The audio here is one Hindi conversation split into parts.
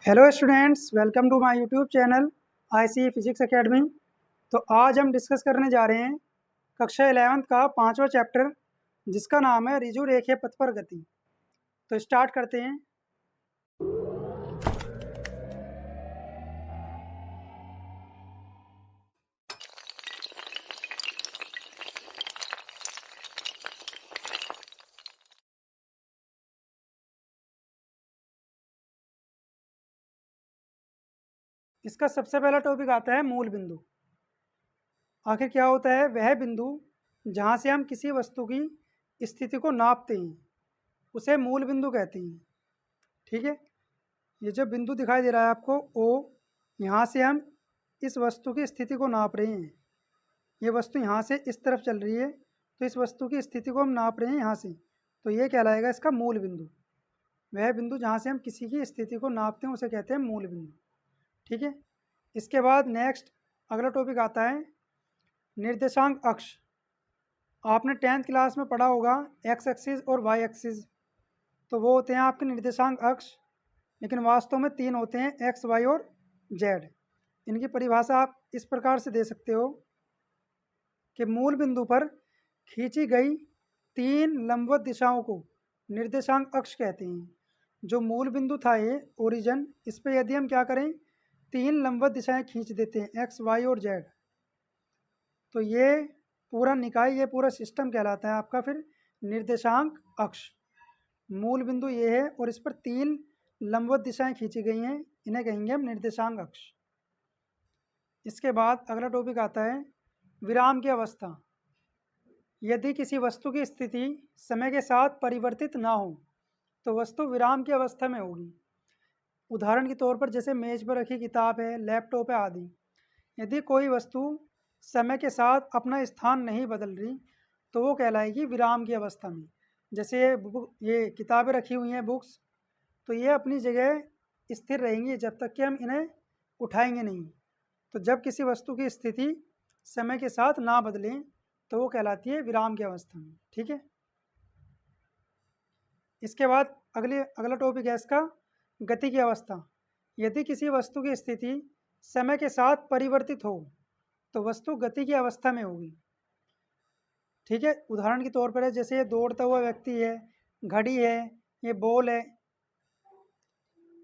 Hello students, welcome to my YouTube channel IC physics academy. तो आज हम डिस्कस करने जा रहे हैं कक्षा 11th का 5वां चैप्टर, जिसका नाम है ऋजु रेखीय पथ पर गति। तो स्टार्ट करते हैं। इसका सबसे पहला टॉपिक आता है मूल बिंदु। आखिर क्या होता है? वह बिंदु जहाँ से हम किसी वस्तु की स्थिति को नापते हैं उसे मूल बिंदु कहते हैं। ठीक है, ये जो बिंदु दिखाई दे रहा है आपको ओ, यहाँ से हम इस वस्तु की स्थिति को नाप रहे हैं। ये वस्तु यहाँ से इस तरफ चल रही है, तो इस वस्तु की स्थिति को हम नाप रहे हैं यहाँ से, तो ये कहलाएगा इसका मूल बिंदु। वह बिंदु जहाँ से हम किसी की स्थिति को नापते हैं उसे कहते हैं मूल बिंदु। ठीक है, इसके बाद नेक्स्ट अगला टॉपिक आता है निर्देशांक अक्ष। आपने 10th क्लास में पढ़ा होगा एक्स एक्सिस और वाई एक्सिस, तो वो होते हैं आपके निर्देशांक अक्ष, लेकिन वास्तव में 3 होते हैं, एक्स वाई और जेड। इनकी परिभाषा आप इस प्रकार से दे सकते हो कि मूल बिंदु पर खींची गई 3 लंबवत दिशाओं को निर्देशांक अक्ष कहते हैं। जो मूल बिंदु था ये ओरिजिन, इस पर यदि हम क्या करें 3 लंबवत दिशाएं खींच देते हैं, एक्स वाई और जेड, तो ये पूरा निकाय, ये पूरा सिस्टम कहलाता है आपका फिर निर्देशांक अक्ष। मूल बिंदु ये है और इस पर 3 लंबवत दिशाएं खींची गई हैं, इन्हें कहेंगे हम निर्देशांक अक्ष। इसके बाद अगला टॉपिक आता है विराम की अवस्था। यदि किसी वस्तु की स्थिति समय के साथ परिवर्तित ना हो तो वस्तु विराम की अवस्था में होगी। उदाहरण के तौर पर जैसे मेज पर रखी किताब है, लैपटॉप है आदि। यदि कोई वस्तु समय के साथ अपना स्थान नहीं बदल रही तो वो कहलाएगी विराम की अवस्था में। जैसे ये किताबें रखी हुई हैं, बुक्स, तो ये अपनी जगह स्थिर रहेंगी जब तक कि हम इन्हें उठाएंगे नहीं। तो जब किसी वस्तु की स्थिति समय के साथ ना बदले तो वो कहलाती है विराम की अवस्था में। ठीक है, इसके बाद अगला टॉपिक है इसका गति की अवस्था। यदि किसी वस्तु की स्थिति समय के साथ परिवर्तित हो तो वस्तु गति की अवस्था में होगी। ठीक है, उदाहरण के तौर पर है जैसे ये दौड़ता हुआ व्यक्ति है, घड़ी है, ये बॉल है,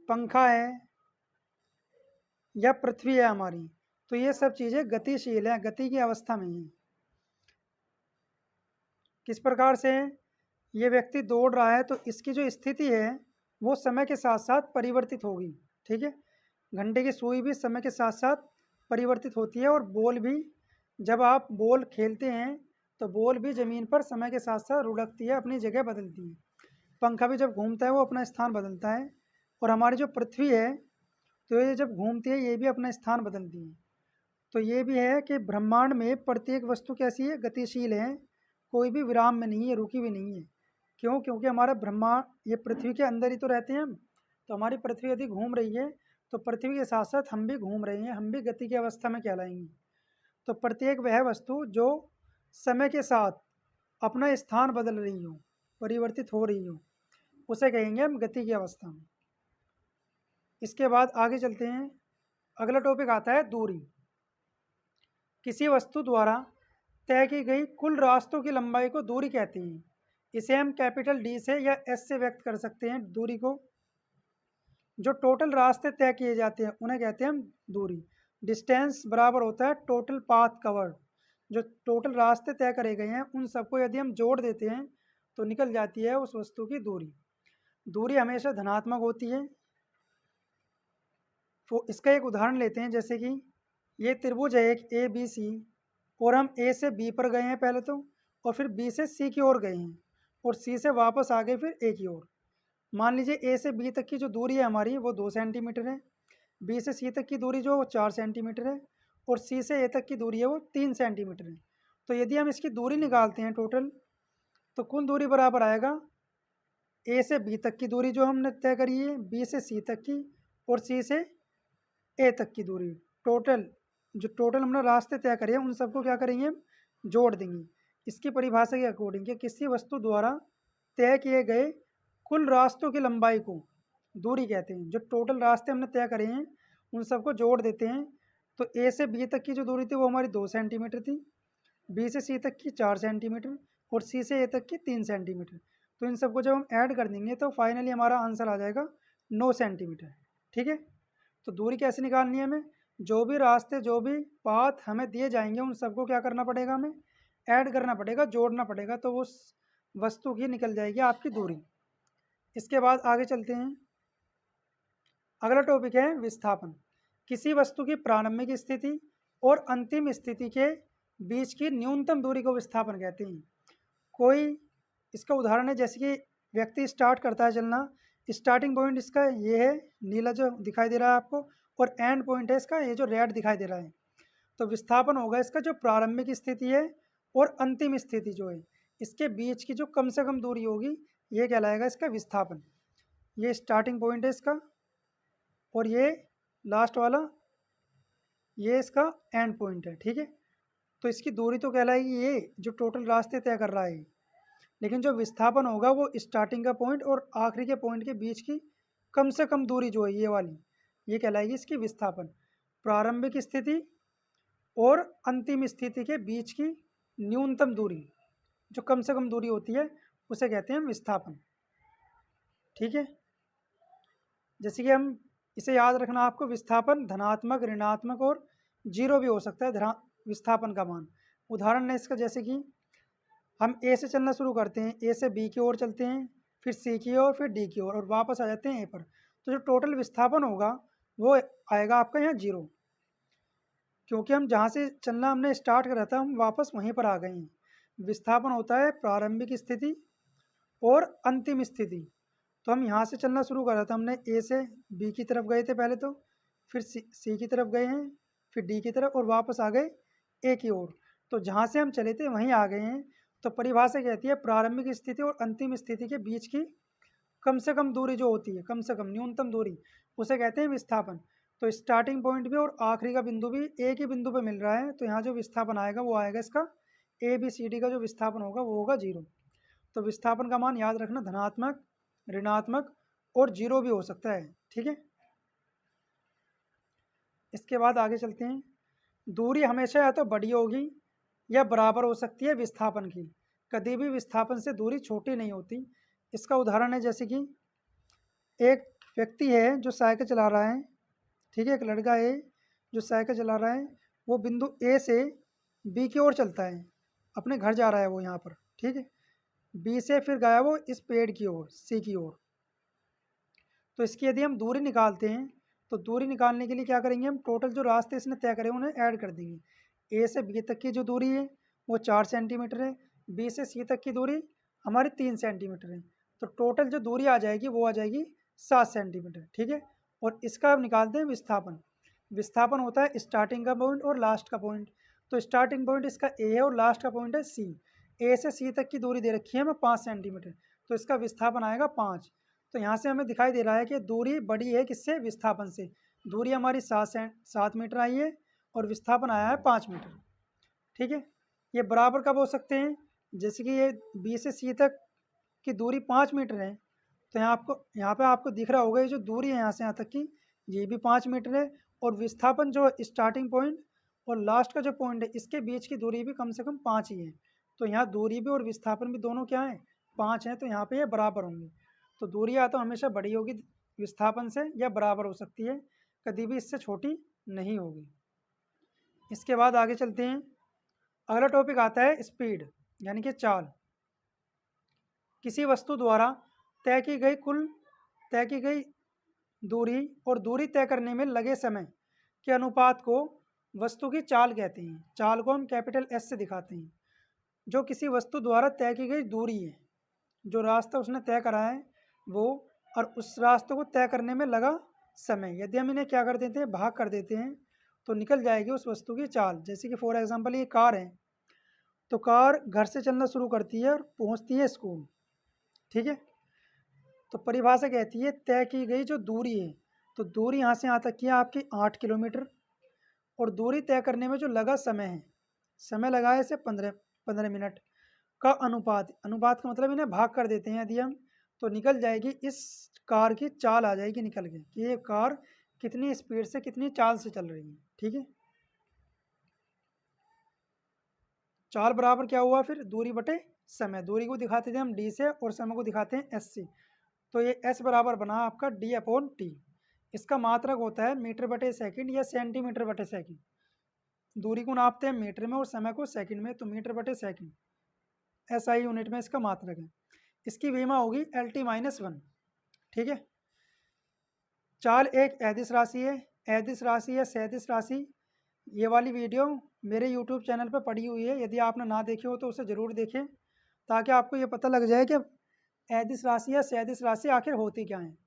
पंखा है या पृथ्वी है हमारी, तो ये सब चीज़ें गतिशील हैं, गति की अवस्था में हैं। किस प्रकार से? ये व्यक्ति दौड़ रहा है तो इसकी जो स्थिति है वो समय के साथ साथ परिवर्तित होगी। ठीक है, घंटे की सुई भी समय के साथ साथ परिवर्तित होती है, और बॉल भी, जब आप बॉल खेलते हैं तो बॉल भी ज़मीन पर समय के साथ साथ लुढ़कती है, अपनी जगह बदलती है। पंखा भी जब घूमता है वो अपना स्थान बदलता है, और हमारी जो पृथ्वी है तो ये जब घूमती है ये भी अपना स्थान बदलती है। तो ये भी है कि ब्रह्मांड में प्रत्येक वस्तु कैसी है? गतिशील है, कोई भी विराम में नहीं है, रुकी भी नहीं है। क्यों? क्योंकि हमारा ब्रह्मांड, ये पृथ्वी के अंदर ही तो रहते हैं हम, तो हमारी पृथ्वी यदि घूम रही है तो पृथ्वी के साथ साथ हम भी घूम रहे हैं, हम भी गति की अवस्था में कहलाएंगे। तो प्रत्येक वह वस्तु जो समय के साथ अपना स्थान बदल रही हो, परिवर्तित हो रही हो, उसे कहेंगे हम गति की अवस्था में। इसके बाद आगे चलते हैं, अगला टॉपिक आता है दूरी। किसी वस्तु द्वारा तय की गई कुल रास्तों की लंबाई को दूरी कहते हैं। इसे हम कैपिटल डी से या एस से व्यक्त कर सकते हैं दूरी को। जो टोटल रास्ते तय किए जाते हैं उन्हें कहते हैं हम दूरी। डिस्टेंस बराबर होता है टोटल पाथ कवर्ड। जो टोटल रास्ते तय करे गए हैं उन सबको यदि हम जोड़ देते हैं तो निकल जाती है उस वस्तु की दूरी। दूरी हमेशा धनात्मक होती है। तो इसका एक उदाहरण लेते हैं, जैसे कि ये त्रिभुज है एक ए बी सी, और हम ए से बी पर गए हैं पहले तो, और फिर बी से सी की ओर गए हैं, और सी से वापस आ गए फिर ए की ओर। मान लीजिए ए से बी तक की जो दूरी है हमारी वो 2 सेंटीमीटर है, बी से सी तक की दूरी जो वो 4 सेंटीमीटर है, और सी से ए तक की दूरी है वो 3 सेंटीमीटर है। तो यदि हम इसकी दूरी निकालते हैं टोटल, तो कुल दूरी बराबर आएगा ए से बी तक की दूरी जो हमने तय करी है, बी से सी तक की, और सी से ए तक की दूरी। टोटल हमने रास्ते तय करे हैं उन सबको क्या करेंगे हम? जोड़ देंगे। इसकी परिभाषा के अकॉर्डिंग कि किसी वस्तु द्वारा तय किए गए कुल रास्तों की लंबाई को दूरी कहते हैं। जो टोटल रास्ते हमने तय करे हैं उन सबको जोड़ देते हैं। तो ए से बी तक की जो दूरी थी वो हमारी 2 सेंटीमीटर थी, बी से सी तक की 4 सेंटीमीटर और सी से ए तक की 3 सेंटीमीटर। तो इन सबको जब हम ऐड कर देंगे तो फाइनली हमारा आंसर आ जाएगा 9 सेंटीमीटर। ठीक है, तो दूरी कैसे निकालनी है हमें, जो भी रास्ते जो भी पाथ हमें दिए जाएंगे उन सबको क्या करना पड़ेगा, हमें ऐड करना पड़ेगा, जोड़ना पड़ेगा, तो उस वस्तु की निकल जाएगी आपकी दूरी। इसके बाद आगे चलते हैं। अगला टॉपिक है विस्थापन। किसी वस्तु की प्रारंभिक स्थिति और अंतिम स्थिति के बीच की न्यूनतम दूरी को विस्थापन कहते हैं। कोई इसका उदाहरण है, जैसे कि व्यक्ति स्टार्ट करता है चलना, स्टार्टिंग पॉइंट इसका ये है नीला जो दिखाई दे रहा है आपको, और एंड पॉइंट है इसका ये जो रेड दिखाई दे रहा है। तो विस्थापन होगा इसका जो प्रारंभिक स्थिति है और अंतिम स्थिति जो है इसके बीच की जो कम से कम दूरी होगी ये कहलाएगा इसका विस्थापन। ये स्टार्टिंग पॉइंट है इसका और ये लास्ट वाला ये इसका एंड पॉइंट है। ठीक है, तो इसकी दूरी तो कहलाएगी ये जो टोटल रास्ते तय कर रहा है, लेकिन जो विस्थापन होगा वो स्टार्टिंग का पॉइंट और आखिरी के पॉइंट के बीच की कम से कम दूरी जो है ये वाली, ये कहलाएगी इसकी विस्थापन। प्रारंभिक स्थिति और अंतिम स्थिति के बीच की न्यूनतम दूरी जो कम से कम दूरी होती है उसे कहते हैं विस्थापन। ठीक है, जैसे कि हम इसे याद रखना आपको, विस्थापन धनात्मक, ऋणात्मक और जीरो भी हो सकता है विस्थापन का मान। उदाहरण है इसका, जैसे कि हम ए से चलना शुरू करते हैं, ए से बी की ओर चलते हैं, फिर सी की ओर, फिर डी की ओर और वापस आ जाते हैं ए पर। तो जो टोटल विस्थापन होगा वो आएगा आपका यहाँ 0, क्योंकि हम जहाँ से चलना हमने स्टार्ट करा था हम वापस वहीं पर आ गए हैं। विस्थापन होता है प्रारंभिक स्थिति और अंतिम स्थिति। तो हम यहाँ से चलना शुरू करा था, हमने ए से बी की तरफ गए थे पहले, तो फिर सी की तरफ गए हैं, फिर डी की तरफ और वापस आ गए ए की ओर। तो जहाँ से हम चले थे वहीं आ गए हैं। तो परिभाषा कहती है प्रारंभिक स्थिति और अंतिम स्थिति के बीच की कम से कम दूरी जो होती है, कम से कम न्यूनतम दूरी, उसे कहते हैं विस्थापन। तो स्टार्टिंग पॉइंट भी और आखिरी का बिंदु भी एक ही बिंदु पर मिल रहा है, तो यहाँ जो विस्थापन आएगा वो आएगा इसका ए बी सी डी का जो विस्थापन होगा वो होगा 0। तो विस्थापन का मान याद रखना धनात्मक, ऋणात्मक और 0 भी हो सकता है। ठीक है, इसके बाद आगे चलते हैं। दूरी हमेशा या तो बड़ी होगी या बराबर हो सकती है विस्थापन की, कभी भी विस्थापन से दूरी छोटी नहीं होती। इसका उदाहरण है, जैसे कि एक व्यक्ति है जो साइकिल चला रहा है। ठीक है, एक लड़का है जो साइकिल चला रहा है, वो बिंदु ए से बी की ओर चलता है, अपने घर जा रहा है वो यहाँ पर। ठीक है, बी से फिर गया वो इस पेड़ की ओर, सी की ओर। तो इसकी यदि हम दूरी निकालते हैं तो दूरी निकालने के लिए क्या करेंगे, हम टोटल जो रास्ते इसने तय करे उन्हें ऐड कर देंगे। ए से बी तक की जो दूरी है वो 4 सेंटीमीटर है, बी से सी तक की दूरी हमारी 3 सेंटीमीटर है। तो टोटल जो दूरी आ जाएगी वो आ जाएगी 7 सेंटीमीटर। ठीक है, और इसका अब निकालते हैं विस्थापन। विस्थापन होता है स्टार्टिंग का पॉइंट और लास्ट का पॉइंट। तो स्टार्टिंग पॉइंट इसका ए है और लास्ट का पॉइंट है सी। ए से सी तक की दूरी दे रखी है हमें 5 सेंटीमीटर, तो इसका विस्थापन आएगा 5। तो यहाँ से हमें दिखाई दे रहा है कि दूरी बड़ी है किससे, विस्थापन से। दूरी हमारी 7 मीटर आई है और विस्थापन आया है 5 मीटर। ठीक है, ये बराबर कब हो सकते हैं, जैसे कि ये बी से सी तक की दूरी 5 मीटर है, तो यहाँ पे आपको दिख रहा होगा ये जो दूरी है यहाँ से यहाँ तक की ये भी 5 मीटर है, और विस्थापन जो स्टार्टिंग पॉइंट और लास्ट का जो पॉइंट है इसके बीच की दूरी भी कम से कम 5 ही है। तो यहाँ दूरी भी और विस्थापन भी दोनों क्या है, 5 हैं, तो यहाँ पे ये बराबर होंगे। तो दूरी या तो हमेशा बड़ी होगी विस्थापन से या बराबर हो सकती है, कभी भी इससे छोटी नहीं होगी। इसके बाद आगे चलते हैं। अगला टॉपिक आता है स्पीड यानी कि चाल। किसी वस्तु द्वारा तय की गई दूरी और दूरी तय करने में लगे समय के अनुपात को वस्तु की चाल कहते हैं। चाल को हम कैपिटल एस से दिखाते हैं। जो किसी वस्तु द्वारा तय की गई दूरी है, जो रास्ता उसने तय करा है वो, और उस रास्ते को तय करने में लगा समय, यदि हम इन्हें क्या कर देते हैं, भाग कर देते हैं, तो निकल जाएगी उस वस्तु की चाल। जैसे कि फॉर एग्जांपल ये कार है, तो कार घर से चलना शुरू करती है और पहुंचती है स्कूल। ठीक है, तो परिभाषा कहती है तय की गई जो दूरी है, तो दूरी यहाँ से यहाँ तक की है आपकी 8 किलोमीटर, और दूरी तय करने में जो लगा समय है, समय लगा है इसे 15 मिनट का अनुपात। अनुपात का मतलब इन्हें भाग कर देते हैं यदि हम, तो निकल जाएगी इस कार की चाल आ जाएगी निकल के कि ये कार कितनी स्पीड से कितनी चाल से चल रही है। ठीक है, चाल बराबर क्या हुआ फिर दूरी बटे समय। दूरी को दिखाते थे हम डी से और समय को दिखाते हैं एस से। तो ये एस बराबर बना आपका डी अपॉन टी। इसका मात्रक होता है मीटर बटे सेकंड या सेंटीमीटर बटे सेकंड। दूरी को नापते हैं मीटर में और समय को सेकंड में, तो मीटर बटे सेकंड SI यूनिट में इसका मात्रक है। इसकी विमा होगी LT-1। ठीक है, चाल एक अदिश राशि है। अदिश राशि या सदिश राशि, ये वाली वीडियो मेरे यूट्यूब चैनल पर पड़ी हुई है, यदि आपने ना देखी हो तो उसे ज़रूर देखें ताकि आपको ये पता लग जाए कि अदिश राशि या सदिश राशि आखिर होती क्या है।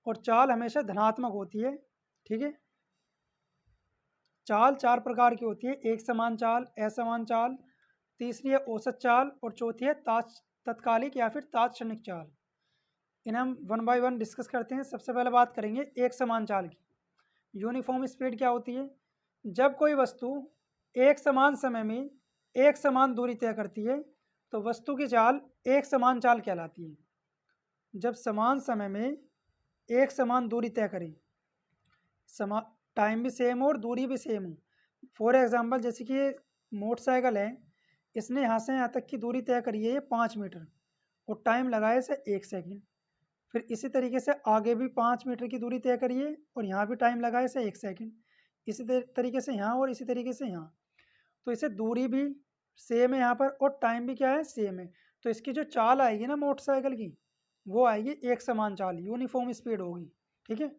और चाल हमेशा धनात्मक होती है। ठीक है, चाल चार प्रकार की होती है, एक समान चाल, असमान चाल, तीसरी है औसत चाल और चौथी है तत्कालिक या फिर तात्क्षणिक चाल। इन्हें हम वन बाय वन डिस्कस करते हैं। सबसे पहले बात करेंगे एक समान चाल की। यूनिफॉर्म स्पीड क्या होती है? जब कोई वस्तु एक समान समय में एक समान दूरी तय करती है तो वस्तु की चाल एक समान चाल कहलाती है। जब समान समय में एक समान दूरी तय करें, टाइम भी सेम हो और दूरी भी सेम हो। फॉर एग्जांपल जैसे कि मोटरसाइकिल है, इसने यहाँ से यहाँ तक की दूरी तय करी है 5 मीटर और टाइम लगाया इसे 1 सेकंड। फिर इसी तरीके से आगे भी 5 मीटर की दूरी तय करिए और यहाँ भी टाइम लगाया इसे 1 सेकंड। इसी तरीके से यहाँ और इसी तरीके से यहाँ। तो इसे दूरी भी सेम है यहाँ पर और टाइम भी क्या है, सेम है। तो इसकी जो चाल आएगी ना मोटरसाइकिल की, वो आएगी एक समान चाल, यूनिफॉर्म स्पीड होगी। ठीक है,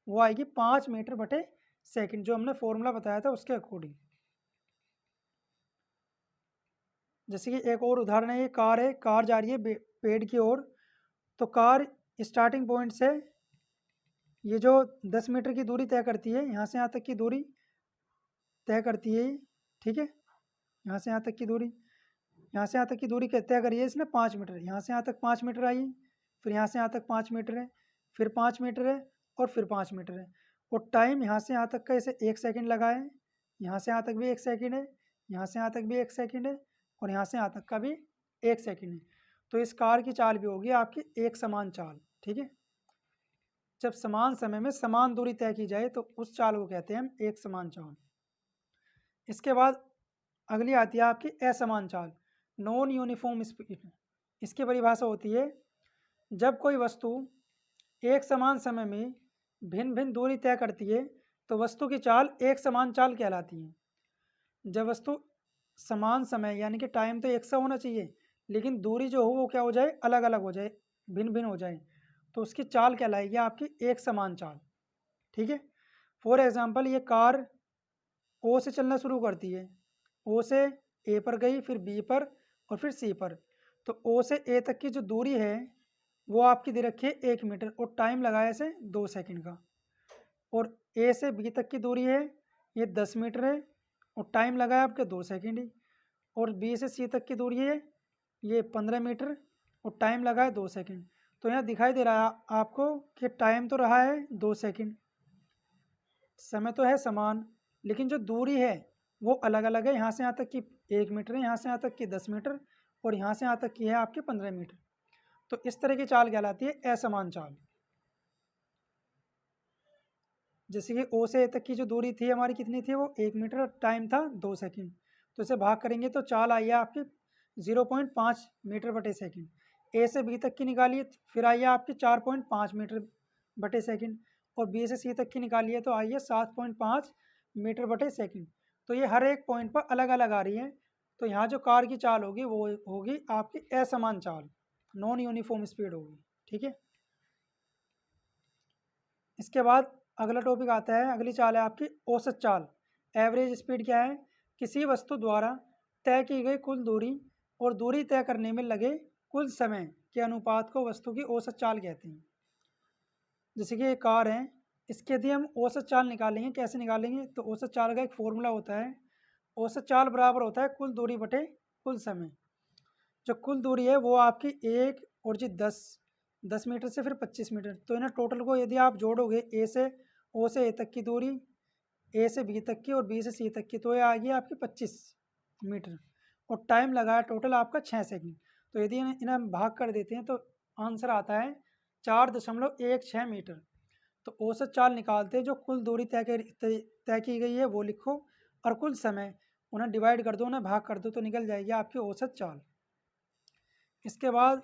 वो आएगी 5 मीटर बटे सेकंड, जो हमने फॉर्मूला बताया था उसके अकॉर्डिंग। जैसे कि एक और उदाहरण है, ये कार है, कार जा रही है पेड़ की ओर। तो कार स्टार्टिंग पॉइंट से ये जो 10 मीटर की दूरी तय करती है, यहाँ से यहाँ तक की दूरी तय करती है। ठीक है, यहाँ से यहाँ तक की दूरी, यहाँ से यहाँ तक की दूरी तय करी है इसने 5 मीटर। यहाँ से यहाँ तक 5 मीटर आई, फिर यहाँ से यहाँ तक 5 मीटर है, फिर 5 मीटर है और फिर 5 मीटर है। और टाइम यहाँ से यहाँ तक का इसे 1 सेकंड लगा है, यहाँ से यहाँ तक भी 1 सेकंड है, यहाँ से यहाँ तक भी 1 सेकंड है और यहाँ से यहाँ तक का भी 1 सेकंड है। तो इस कार की चाल भी होगी आपकी एक समान चाल। ठीक है, जब समान समय में समान दूरी तय की जाए तो उस चाल को कहते हैं हम एक समान चाल। इसके बाद अगली आती है आपकी असमान चाल, नॉन यूनिफॉर्म स्पीड। इसकी परिभाषा होती है जब कोई वस्तु एक समान समय में भिन्न भिन्न दूरी तय करती है तो वस्तु की चाल एक समान चाल कहलाती है। जब वस्तु समान समय यानी कि टाइम तो एक सा होना चाहिए, लेकिन दूरी जो हो वो क्या हो जाए, अलग अलग हो जाए, भिन्न भिन्न हो जाए, तो उसकी चाल कहलाएगी आपकी एक समान चाल। ठीक है, फॉर एग्जांपल ये कार ओ से चलना शुरू करती है, ओ से ए पर गई, फिर बी पर और फिर सी पर। तो ओ से ए तक की जो दूरी है वो आपकी दे रखी है 1 मीटर और टाइम लगाया इसे 2 सेकंड का। और ए से बी तक की दूरी है ये 10 मीटर है और टाइम लगाया आपके 2 सेकंड ही। और बी से सी तक की दूरी है ये 15 मीटर और टाइम लगा है 2 सेकंड। तो यहाँ दिखाई दे रहा है आपको कि टाइम तो रहा है 2 सेकंड, समय तो है समान, लेकिन जो दूरी है वो अलग अलग है। यहाँ से यहाँ तक की 1 मीटर है, यहाँ से यहाँ तक की 10 मीटर और यहाँ से यहाँ तक की है आपकी 15 मीटर। तो इस तरह की चाल कहलाती है असमान चाल। जैसे कि ओ से ए तक की जो दूरी थी हमारी कितनी थी, वो 1 मीटर और टाइम था 2 सेकंड। तो इसे भाग करेंगे तो चाल आई है आपकी 0.5 मीटर बटे सेकंड। ए से बी तक की निकालिए, फिर आई है आपकी 4.5 मीटर बटे सेकंड। और बी से सी तक की निकालिए तो आई है 7.5 मीटर बटे सेकंड। तो ये हर एक पॉइंट पर अलग अलग आ रही है। तो यहाँ जो कार की चाल होगी वो होगी आपकी असमान चाल, नॉन यूनिफॉर्म स्पीड होगी। ठीक है, इसके बाद अगला टॉपिक आता है, अगली चाल है आपकी औसत चाल। एवरेज स्पीड क्या है? किसी वस्तु द्वारा तय की गई कुल दूरी और दूरी तय करने में लगे कुल समय के अनुपात को वस्तु की औसत चाल कहते हैं। जैसे कि एक कार है, इसके यदि हम औसत चाल निकालेंगे, कैसे निकालेंगे? तो औसत चाल का एक फॉर्मूला होता है, औसत चाल बराबर होता है कुल दूरी बटे कुल समय। जो कुल दूरी है वो आपकी 1 और जी 10 मीटर से फिर 25 मीटर। तो इन्हें टोटल को यदि आप जोड़ोगे, ए से ओ से ए तक की दूरी, ए से बी तक की और बी से सी तक की, तो ये आ गई आपकी 25 मीटर और टाइम लगा है टोटल आपका 6 सेकंड। तो यदि इन्हें हम भाग कर देते हैं तो आंसर आता है 4.16 मीटर। तो औसत चाल निकालते हैं, जो कुल दूरी तय की गई है वो लिखो और कुल समय, उन्हें डिवाइड कर दो, उन्हें भाग कर दो, तो निकल जाएगी आपकी औसत चाल। इसके बाद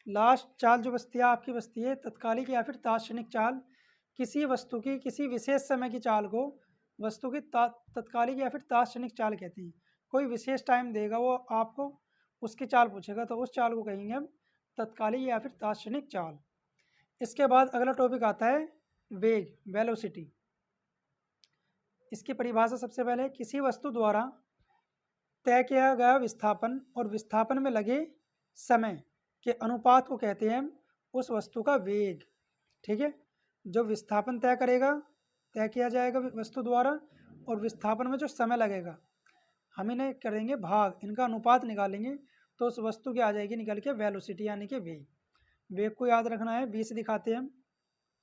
लास्ट चाल जो बचती है आपकी बचती है तत्कालिक या फिर तात्क्षणिक चाल। किसी वस्तु की किसी विशेष समय की चाल को वस्तु की तत्कालिक या फिर तात्क्षणिक चाल कहते हैं। कोई विशेष टाइम देगा वो आपको, उसकी चाल पूछेगा तो उस चाल को कहेंगे हम तत्कालिक या फिर तात्क्षणिक चाल। इसके बाद अगला टॉपिक आता है वेग, वेलोसिटी। इसकी परिभाषा सबसे पहले, किसी वस्तु द्वारा तय किया गया विस्थापन और विस्थापन में लगे समय के अनुपात को कहते हैं हम उस वस्तु का वेग। ठीक है, जो विस्थापन तय करेगा, तय किया जाएगा वस्तु द्वारा, और विस्थापन में जो समय लगेगा हम इन्हें करेंगे भाग, इनका अनुपात निकालेंगे तो उस वस्तु की आ जाएगी निकल के वेलोसिटी यानी कि वेग। वेग को याद रखना है, 20 दिखाते हैं हम।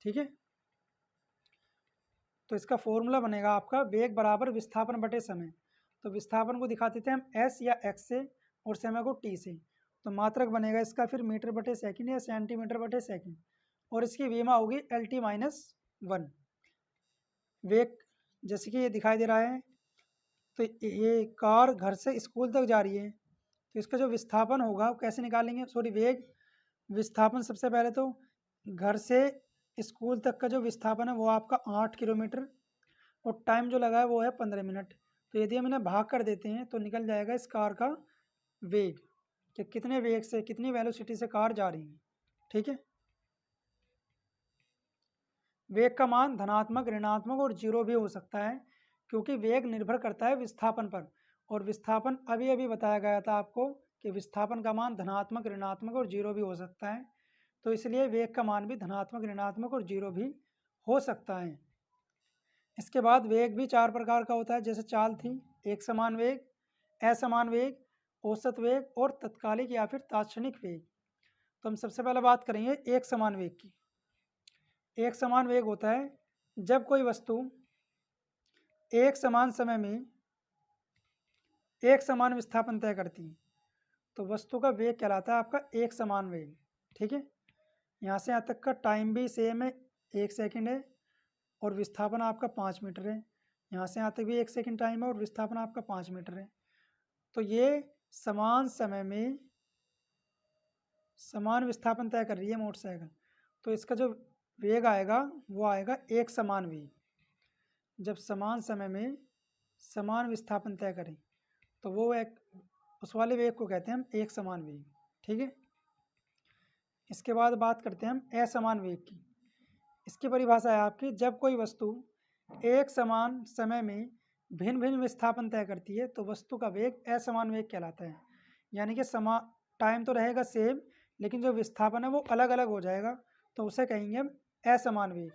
ठीक है, तो इसका फॉर्मूला बनेगा आपका वेग बराबर विस्थापन बटे समय। तो विस्थापन को दिखाते थे हम एस या एक्स से और समय को टी से। तो मात्रक बनेगा इसका फिर मीटर बटे सेकंड या सेंटीमीटर बटे सेकंड, और इसकी विमा होगी एल टी -1। वेग जैसे कि ये दिखाई दे रहा है, तो ये कार घर से स्कूल तक जा रही है, तो इसका जो विस्थापन होगा वो कैसे निकालेंगे, सॉरी वेग, विस्थापन सबसे पहले तो घर से स्कूल तक का जो विस्थापन है वो आपका 8 किलोमीटर, और टाइम जो लगा है वो है 15 मिनट। तो यदि हम इन्हें भाग कर देते हैं तो निकल जाएगा इस कार का वेग, कि कितने वेग से, कितनी वेलोसिटी से कार जा रही है। ठीक है, वेग का मान धनात्मक, ऋणात्मक और जीरो भी हो सकता है, क्योंकि वेग निर्भर करता है विस्थापन पर, और विस्थापन अभी अभी बताया गया था आपको कि विस्थापन का मान धनात्मक, ऋणात्मक और जीरो भी हो सकता है। तो इसलिए वेग का मान भी धनात्मक, ऋणात्मक और जीरो भी हो सकता है। इसके बाद वेग भी 4 प्रकार का होता है, जैसे चाल थी, एक समान वेग, असमान वेग, औसत वेग और तत्कालिक या फिर तात्क्षणिक वेग। तो हम सबसे पहले बात करेंगे एक समान वेग की। एक समान वेग होता है जब कोई वस्तु एक समान समय में एक समान विस्थापन तय करती है, तो वस्तु का वेग कहलाता है आपका एक समान वेग। ठीक है, यहाँ से यहाँ तक का टाइम भी सेम है, 1 सेकंड है, और विस्थापन आपका 5 मीटर है। यहाँ से यहाँ तक भी 1 सेकंड टाइम है और विस्थापन आपका 5 मीटर है। तो ये समान समय में समान विस्थापन तय कर रही है मोटरसाइकिल, तो इसका जो वेग आएगा वो आएगा एक समान वेग। जब समान समय में समान विस्थापन तय करें तो वो एक, उस वाले वेग को कहते हैं हम एक समान वेग। ठीक है, इसके बाद बात करते हैं हम असमान वेग की। इसकी परिभाषा है आपकी, जब कोई वस्तु एक समान समय में भिन्न भिन्न विस्थापन तय करती है तो वस्तु का वेग असमान वेग कहलाता है। यानी कि टाइम तो रहेगा सेम, लेकिन जो विस्थापन है वो अलग अलग हो जाएगा, तो उसे कहेंगे हम असमान वेग।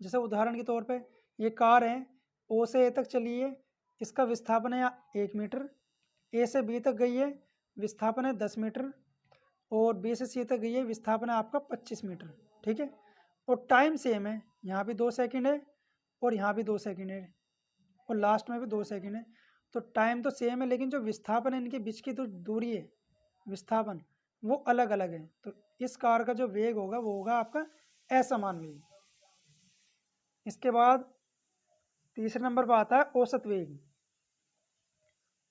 जैसे उदाहरण के तौर पे ये कार है, ओ से ए तक चली है, इसका विस्थापन है 1 मीटर, ए से बी तक गई है, विस्थापन है 10 मीटर, और बी से सी तक गई है, विस्थापन है आपका 25 मीटर। ठीक है, और टाइम सेम है, यहाँ भी 2 सेकंड है और यहाँ भी 2 सेकंड है, और लास्ट में भी 2 सेकंड है। तो टाइम तो सेम है, लेकिन जो विस्थापन है इनके बीच की जो दूरी है, विस्थापन, वो अलग अलग है। तो इस कार का जो वेग होगा वो होगा आपका असमान वेग। इसके बाद तीसरे नंबर पर आता है औसत वेग।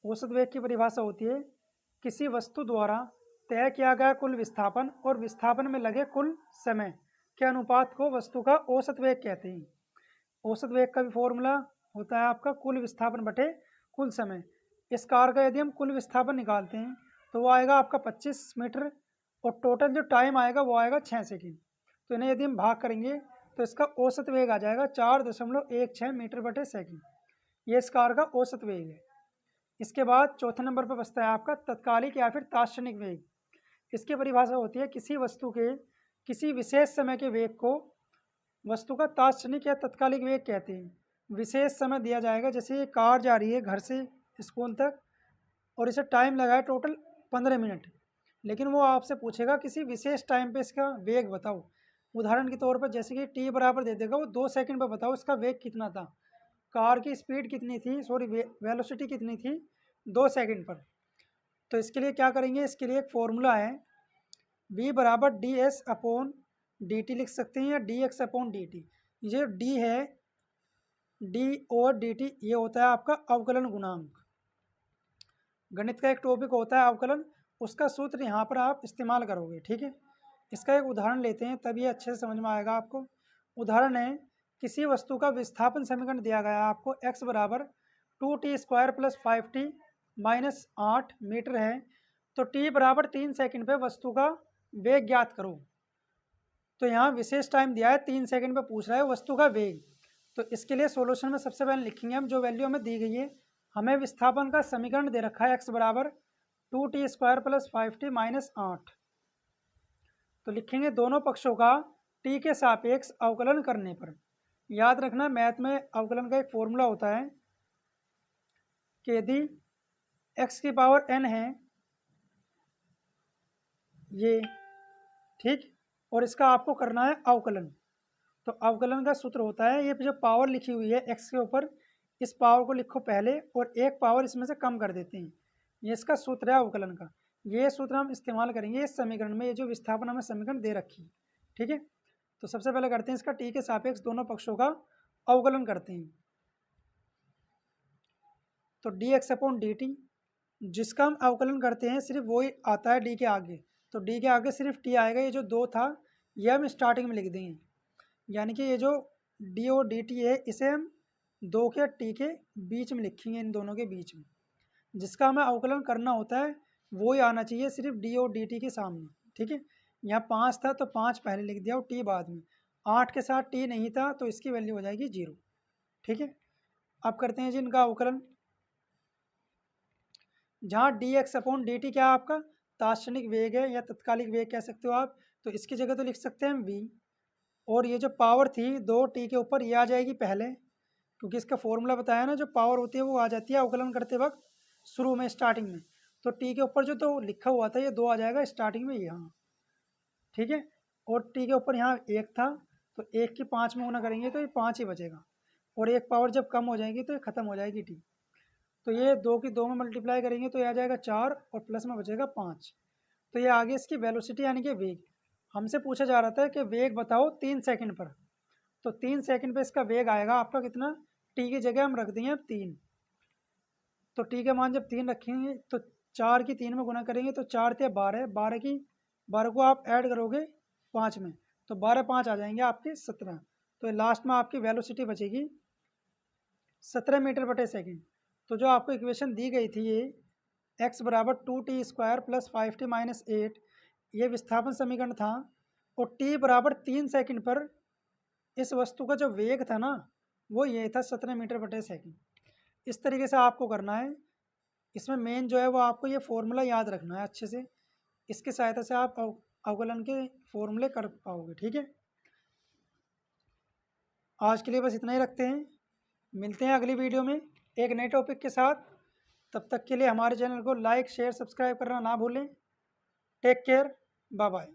औसत वेग की परिभाषा होती है, किसी वस्तु द्वारा तय किया गया कुल विस्थापन और विस्थापन में लगे कुल समय के अनुपात को वस्तु का औसत वेग कहते हैं। औसत वेग का भी फॉर्मूला होता है आपका कुल विस्थापन बटे कुल समय। इस कार का यदि हम कुल विस्थापन निकालते हैं तो वो आएगा आपका 25 मीटर, और टोटल जो टाइम आएगा वो आएगा 6 सेकंड। तो इन्हें यदि हम भाग करेंगे तो इसका औसत वेग आ जाएगा 4.16 मीटर बटे सेकंड। ये इस कार का औसत वेग है। इसके बाद चौथे नंबर पर बचता है आपका तत्कालिक या फिर तात्क्षणिक वेग। इसकी परिभाषा होती है, किसी वस्तु के किसी विशेष समय के वेग को वस्तु का तात्क्षणिक या तत्कालिक वेग कहते हैं। विशेष समय दिया जाएगा, जैसे ये कार जा रही है घर से स्कूल तक और इसे टाइम लगा है टोटल 15 मिनट, लेकिन वो आपसे पूछेगा किसी विशेष टाइम पे इसका वेग बताओ। उदाहरण के तौर पर जैसे कि टी बराबर दे देगा, वो 2 सेकंड पर बताओ इसका वेग कितना था, कार की स्पीड कितनी थी, सॉरी वेलोसिटी कितनी थी 2 सेकंड पर। तो इसके लिए क्या करेंगे, इसके लिए एक फॉर्मूला है, v बराबर D S upon D T लिख सकते हैं या D x upon D T. ये डी है, डी और डी टी, ये होता है आपका अवकलन गुणांक। गणित का एक टॉपिक होता है अवकलन, उसका सूत्र यहाँ पर आप इस्तेमाल करोगे, ठीक है। इसका एक उदाहरण लेते हैं, तब ये अच्छे से समझ में आएगा आपको। उदाहरण है, किसी वस्तु का विस्थापन समीकरण दिया गया है आपको, x बराबर 2t² + 5t - 8 मीटर है, तो t बराबर 3 सेकंड पे वस्तु का वेग ज्ञात करो। तो यहाँ विशेष टाइम दिया है, 3 सेकंड पे पूछ रहा है वस्तु का वेग। तो इसके लिए सॉल्यूशन में सबसे पहले लिखेंगे हम जो वैल्यू हमें दी गई है। हमें विस्थापन का समीकरण दे रखा है x बराबर 2t² + 5t - 8। तो लिखेंगे दोनों पक्षों का t के सापेक्ष अवकलन करने पर। याद रखना मैथ में अवकलन का एक फॉर्मूला होता है कि यदि x की पावर n है ये, ठीक, और इसका आपको करना है अवकलन, तो अवकलन का सूत्र होता है, ये जो पावर लिखी हुई है x के ऊपर, इस पावर को लिखो पहले और एक पावर इसमें से कम कर देते हैं, ये इसका सूत्र है अवकलन का। ये सूत्र हम इस्तेमाल करेंगे इस समीकरण में, ये जो विस्थापन हमें समीकरण दे रखी है, ठीक है। तो सबसे पहले करते हैं इसका t के सापेक्ष दोनों पक्षों का अवकलन करते हैं। तो dx अपॉन dt, जिसका हम अवकलन करते हैं सिर्फ वही आता है d के आगे, तो d के आगे सिर्फ t आएगा। ये जो 2 था ये हम स्टार्टिंग में लिख देंगे, यानी कि ये जो d और dt है इसे हम 2 के t के बीच में लिखेंगे, इन दोनों के बीच में। जिसका हमें अवकलन करना होता है वो ही आना चाहिए सिर्फ d और dt के सामने, ठीक है। यहाँ 5 था तो 5 पहले लिख दिया और t बाद में। 8 के साथ t नहीं था तो इसकी वैल्यू हो जाएगी 0, ठीक है। अब करते हैं जी इनका अवकलन। जहाँ dx अपॉन dt क्या आपका तात्क्षणिक वेग है या तत्कालिक वेग कह सकते हो आप, तो इसकी जगह तो लिख सकते हैं हम v, और ये जो पावर थी 2t के ऊपर ये आ जाएगी पहले, क्योंकि इसका फॉर्मूला बताया ना, जो पावर होती है वो आ जाती है अवकलन करते वक्त शुरू में स्टार्टिंग में। तो t के ऊपर जो तो लिखा हुआ था ये 2 आ जाएगा स्टार्टिंग में यहाँ, ठीक है। और t के ऊपर यहाँ 1 था, तो 1 की 5 में गुना करेंगे तो ये 5 ही बचेगा, और एक पावर जब कम हो जाएगी तो ये खत्म हो जाएगी t। तो ये 2 की 2 में मल्टीप्लाई करेंगे तो ये आ जाएगा 4 और प्लस में बचेगा 5। तो ये आगे इसकी वेलोसिटी यानी कि वेग। हमसे पूछा जा रहा था कि वेग बताओ 3 सेकंड पर, तो 3 सेकंड पे इसका वेग आएगा आपका कितना, t की जगह हम रख देंगे अब 3। तो t का मान जब 3 रखेंगे तो 4 की 3 में गुना करेंगे तो 4 × 12, 12 को आप ऐड करोगे 5 में, तो 12 5 आ जाएंगे आपके 17। तो लास्ट में आपकी वेलोसिटी बचेगी 17 मीटर बटे सेकेंड। तो जो आपको इक्वेशन दी गई थी ये x बराबर 2t² + 5t - 8, ये विस्थापन समीकरण था, और t बराबर 3 सेकंड पर इस वस्तु का जो वेग था ना वो ये था 17 मीटर बटे सेकेंड। इस तरीके से आपको करना है। इसमें मेन जो है वो आपको ये फॉर्मूला याद रखना है अच्छे से, इसकी सहायता से आप अवकलन के फॉर्मूले कर पाओगे, ठीक है। आज के लिए बस इतना ही रखते हैं, मिलते हैं अगली वीडियो में एक नए टॉपिक के साथ। तब तक के लिए हमारे चैनल को लाइक शेयर सब्सक्राइब करना ना भूलें। Take care, bye bye.